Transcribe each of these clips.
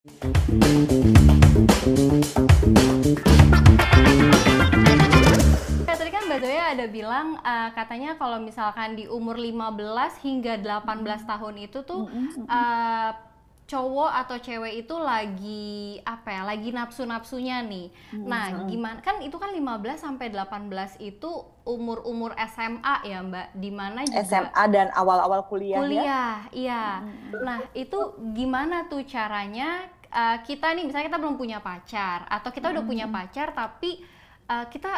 Tadi kan Mbak Zoya ada bilang katanya kalau misalkan di umur 15 hingga 18 tahun itu tuh cowok atau cewek itu lagi apa ya, lagi nafsu-nafsunya nih. Nah, gimana kan itu kan 15 sampai 18 itu umur-umur SMA ya, Mbak, dimana juga SMA dan awal-awal kuliah ya. kuliah, iya. Nah, itu gimana tuh caranya kita nih misalnya kita belum punya pacar atau kita udah punya pacar tapi kita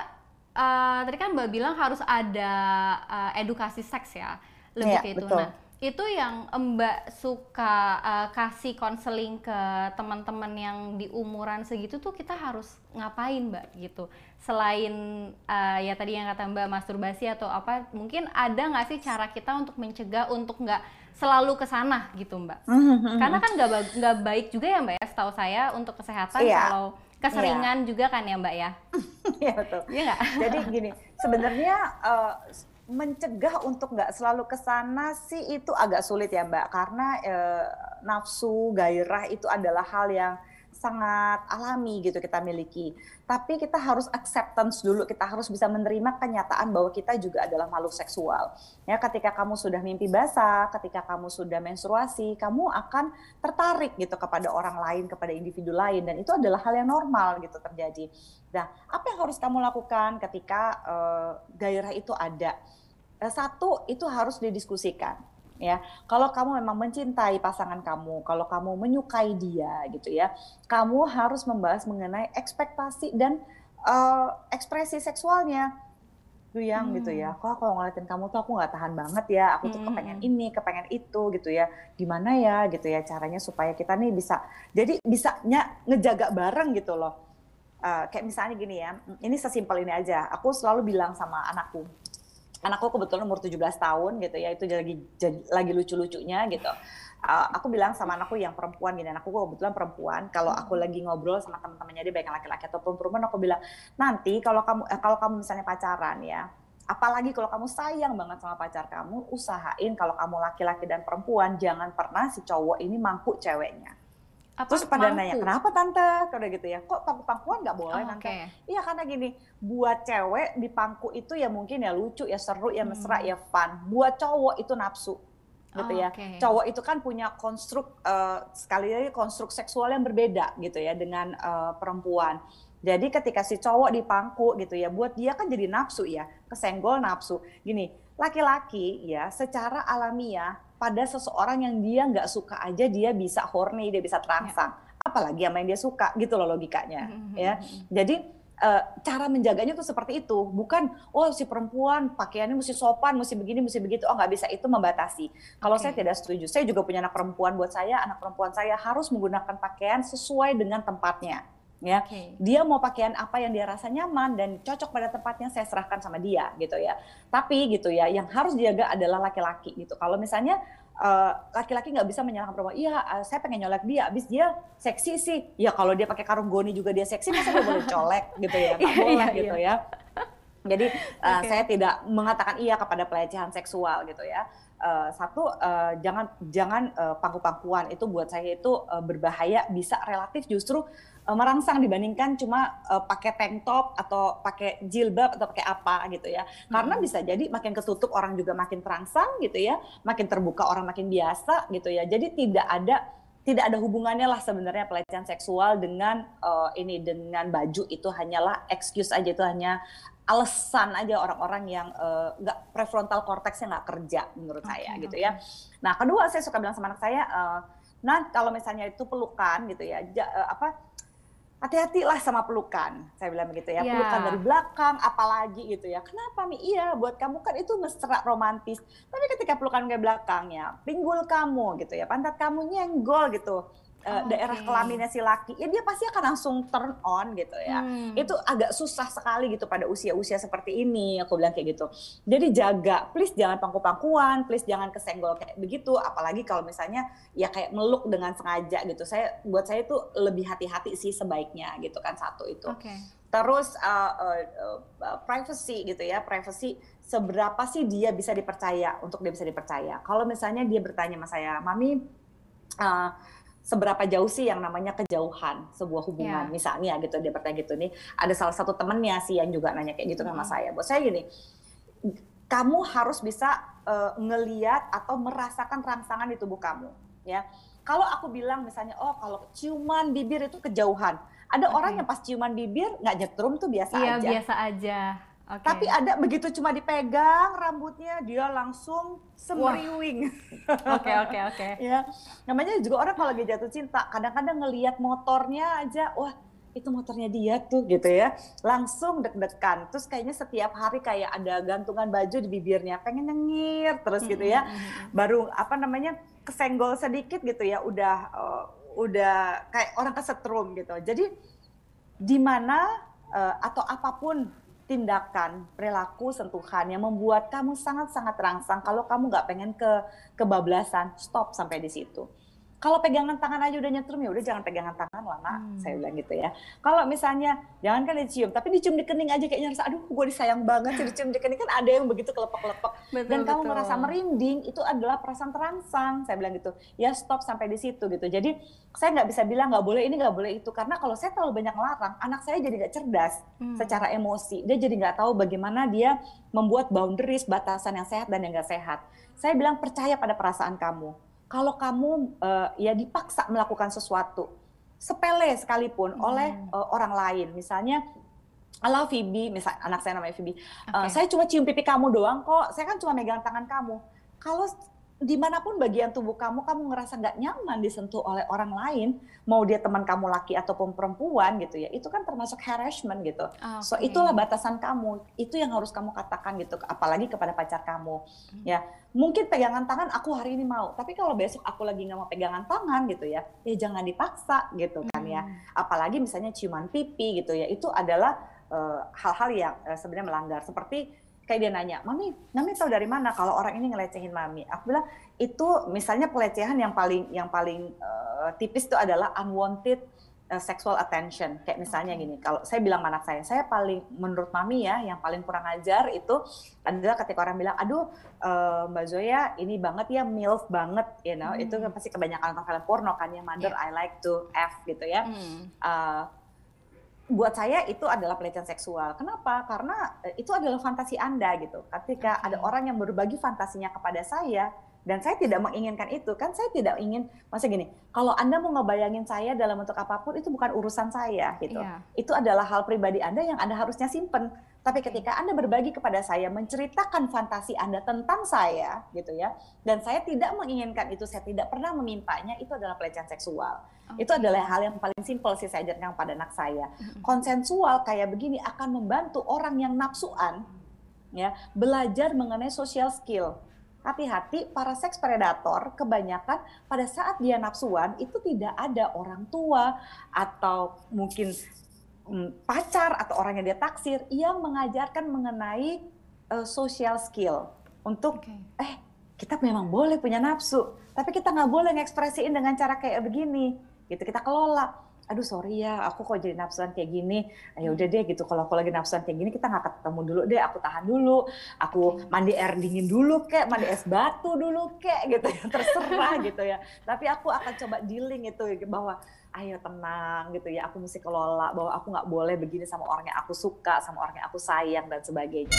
tadi kan Mbak bilang harus ada edukasi seks ya, lebih Iya, ke itu. betul. Nah, itu yang Mbak suka kasih konseling ke teman-teman yang di umuran segitu tuh kita harus ngapain, Mbak, gitu. Selain ya tadi yang kata Mbak masturbasi atau apa, mungkin ada nggak sih cara kita untuk mencegah untuk nggak selalu ke sana gitu, Mbak? Karena kan nggak baik juga ya, Mbak ya, setahu saya untuk kesehatan Iya, kalau keseringan juga kan ya, Mbak ya? iya betul. Iya nggak? Jadi gini, sebenarnya mencegah untuk nggak selalu ke sana sih itu agak sulit ya Mbak, karena nafsu, gairah itu adalah hal yang sangat alami gitu kita miliki. Tapi kita harus acceptance dulu, kita harus bisa menerima kenyataan bahwa kita juga adalah makhluk seksual. Ya, ketika kamu sudah mimpi basah, ketika kamu sudah menstruasi, kamu akan tertarik gitu kepada orang lain, kepada individu lain, dan itu adalah hal yang normal gitu terjadi. Nah, apa yang harus kamu lakukan ketika gairah itu ada? Satu, itu harus didiskusikan. Ya, kalau kamu memang mencintai pasangan kamu, kalau kamu menyukai dia gitu ya, kamu harus membahas mengenai ekspektasi dan ekspresi seksualnya. Yang gitu ya, kok kalau ngeliatin kamu tuh aku nggak tahan banget ya, aku tuh kepengen ini, kepengen itu gitu ya, gimana ya gitu ya caranya supaya kita nih bisa, jadi bisanya ngejaga bareng gitu loh. Kayak misalnya gini ya, ini sesimpel ini aja, aku selalu bilang sama anakku kebetulan umur 17 tahun gitu ya, itu lagi lucu-lucunya gitu. Aku bilang sama anakku yang perempuan gini, anakku kebetulan perempuan, kalau aku lagi ngobrol sama teman-temannya dia baik yang laki-laki ataupun perempuan, aku bilang, nanti kalau kamu misalnya pacaran ya, apalagi kalau kamu sayang banget sama pacar kamu, usahain kalau kamu laki-laki dan perempuan jangan pernah si cowok ini mangku ceweknya. Terus pada nanya, kenapa tante? Kayak gitu ya, kok pangku-pangkuan nggak boleh tante? Iya karena gini, buat cewek di pangku itu ya mungkin ya lucu, ya seru, ya mesra, ya fun. Buat cowok itu nafsu, gitu ya. Cowok itu kan punya sekali lagi konstruk seksual yang berbeda gitu ya dengan perempuan. Jadi ketika si cowok di pangku gitu ya, buat dia kan jadi nafsu ya, kesenggol nafsu. Gini, laki-laki ya secara alamiah pada seseorang yang dia nggak suka aja dia bisa horny, dia bisa terangsang. Apalagi sama yang dia suka gitu loh logikanya. Ya. Jadi cara menjaganya tuh seperti itu. Bukan, oh si perempuan pakaiannya mesti sopan, mesti begini, mesti begitu. Oh nggak bisa, itu membatasi. Kalau saya tidak setuju. Saya juga punya anak perempuan, buat saya anak perempuan saya harus menggunakan pakaian sesuai dengan tempatnya. Ya, dia mau pakaian apa yang dia rasa nyaman dan cocok pada tempatnya, saya serahkan sama dia gitu ya. Tapi gitu ya, yang harus dijaga adalah laki-laki gitu. Kalau misalnya laki-laki nggak bisa menyalahkan perempuan, iya saya pengen nyolek dia, abis dia seksi sih, ya kalau dia pakai karung goni juga dia seksi, masa dia boleh colek gitu ya, nggak boleh gitu ya. Jadi saya tidak mengatakan iya kepada pelecehan seksual gitu ya. Jangan pangku-pangkuan, itu buat saya itu berbahaya, bisa relatif justru merangsang dibandingkan cuma pakai tank top atau pakai jilbab atau pakai apa gitu ya. Karena bisa jadi makin ketutup orang juga makin terangsang gitu ya, makin terbuka orang makin biasa gitu ya. Jadi tidak ada hubungannya lah sebenarnya pelecehan seksual dengan dengan baju, itu hanyalah excuse aja, itu hanya alasan aja orang-orang yang nggak prefrontal cortexnya nggak kerja menurut saya gitu ya. Nah kedua, saya suka bilang sama anak saya, nah kalau misalnya itu pelukan gitu ya, hati-hatilah sama pelukan, saya bilang begitu ya. Pelukan dari belakang apalagi gitu ya. Kenapa Mi? Iya buat kamu kan itu mesra, romantis. Tapi ketika pelukan dari belakang ya, pinggul kamu gitu ya, pantat kamu nyenggol gitu, daerah kelaminnya si laki, ya dia pasti akan langsung turn on gitu ya. Itu agak susah sekali gitu pada usia-usia seperti ini, aku bilang kayak gitu. Jadi jaga, please jangan pangku-pangkuan, please jangan kesenggol kayak begitu, apalagi kalau misalnya ya kayak meluk dengan sengaja gitu. Buat saya itu lebih hati-hati sih sebaiknya gitu kan, satu itu. Terus privacy gitu ya, privacy seberapa sih dia bisa dipercaya, untuk dia bisa dipercaya. Kalau misalnya dia bertanya sama saya, Mami, seberapa jauh sih yang namanya kejauhan sebuah hubungan, Iya. misalnya gitu dia bertanya gitu nih, ada salah satu temennya sih yang juga nanya kayak gitu sama Mhm. saya. Buat saya gini, kamu harus bisa ngeliat atau merasakan rangsangan di tubuh kamu, ya. Kalau aku bilang misalnya, oh kalau ciuman bibir itu kejauhan. Ada orang yang Oke. pas ciuman bibir nggak nyetrum tuh biasa Iya, aja. biasa aja. Oke. Tapi ada begitu cuma dipegang rambutnya dia langsung Wah, semriwing. oke oke oke. Ya, namanya juga orang kalau lagi jatuh cinta, kadang-kadang ngelihat motornya aja, wah itu motornya dia tuh gitu ya, langsung deg-degan. Terus kayaknya setiap hari kayak ada gantungan baju di bibirnya, pengen nyengir terus gitu Mhm ya. mhm mhm. Baru apa namanya kesenggol sedikit gitu ya, udah kayak orang kesetrum gitu. Jadi di mana atau apapun tindakan, perilaku, sentuhan yang membuat kamu sangat-sangat terangsang kalau kamu nggak pengen kebablasan, stop sampai di situ. Kalau pegangan tangan aja udah nyetrum, ya udah jangan pegangan tangan lah nak, saya Mmm. bilang gitu ya. Kalau misalnya jangankan dicium, tapi dicium di kening aja kayaknya rasa, aduh gue disayang banget sih dicium di kening, kan ada yang begitu kelepek-kelepek. Betul Dan kamu merasa betul. merinding, itu adalah perasaan terangsang, saya bilang gitu. Ya stop sampai di situ gitu. Jadi saya nggak bisa bilang nggak boleh ini, nggak boleh itu. Karena kalau saya terlalu banyak ngelarang, anak saya jadi nggak cerdas Mmm. secara emosi. Dia jadi nggak tahu bagaimana dia membuat boundaries, batasan yang sehat dan yang nggak sehat. Saya bilang percaya pada perasaan kamu. Kalau kamu ya dipaksa melakukan sesuatu, sepele sekalipun oleh Mmm. orang lain, misalnya, halo Phoebe, misal anak saya namanya Phoebe, Oke. saya cuma cium pipi kamu doang kok, saya kan cuma megang tangan kamu. Kalau dimanapun bagian tubuh kamu, kamu ngerasa nggak nyaman disentuh oleh orang lain, mau dia teman kamu laki ataupun perempuan gitu ya, itu kan termasuk harassment gitu. So Oke. itulah batasan kamu, itu yang harus kamu katakan gitu, apalagi kepada pacar kamu. Mmm. Ya, mungkin pegangan tangan aku hari ini mau, tapi kalau besok aku lagi nggak mau pegangan tangan gitu ya jangan dipaksa gitu kan ya. Mmm. Apalagi misalnya ciuman pipi gitu ya, itu adalah hal-hal yang sebenarnya melanggar. Seperti kayak dia nanya, Mami tahu dari mana kalau orang ini ngelecehin Mami? Aku bilang itu misalnya pelecehan yang paling tipis itu adalah unwanted sexual attention. Kayak misalnya Oke. gini, kalau saya bilang sama anak saya paling menurut Mami ya yang paling kurang ajar itu adalah ketika orang bilang, aduh Mbak Zoya ini banget ya MILF banget, itu Mmm. kan pasti kebanyakan film porno kan ya, mother Iya. I like to F gitu ya. Mmm. Uh, Buat saya itu adalah pelecehan seksual. Kenapa? Karena itu adalah fantasi Anda gitu. Ketika ada Oke. orang yang berbagi fantasinya kepada saya dan saya tidak menginginkan itu, kan saya tidak ingin, maksudnya gini, kalau Anda mau ngebayangin saya dalam bentuk apapun itu bukan urusan saya gitu. Iya. Itu adalah hal pribadi Anda yang Anda harusnya simpen. Tapi Oke. ketika Anda berbagi kepada saya, menceritakan fantasi Anda tentang saya gitu ya, dan saya tidak menginginkan itu, saya tidak pernah memintanya, itu adalah pelecehan seksual. Itu Oke. adalah hal yang paling simpel sih saya ajarkan pada anak saya. Mhm. Konsensual kayak begini akan membantu orang yang nafsuan ya belajar mengenai social skill. Hati-hati, para seks predator kebanyakan pada saat dia nafsuan itu tidak ada orang tua atau mungkin pacar atau orang yang dia taksir yang mengajarkan mengenai social skill untuk Oke. kita memang boleh punya nafsu, tapi kita nggak boleh ngekspresiin dengan cara kayak begini, gitu. Kita kelola. Aduh sorry ya, aku kok jadi nafsuan kayak gini. Ya udah Mmm. deh gitu. Kalau aku lagi nafsuan kayak gini, kita nggak ketemu dulu deh. Aku tahan dulu. Aku Oke. mandi air dingin dulu kek, mandi es batu dulu kek, gitu ya. Terserah gitu ya. Tapi aku akan coba dealing itu bahwa ayo tenang gitu ya. Aku mesti kelola bahwa aku nggak boleh begini sama orang yang aku suka, sama orang yang aku sayang dan sebagainya.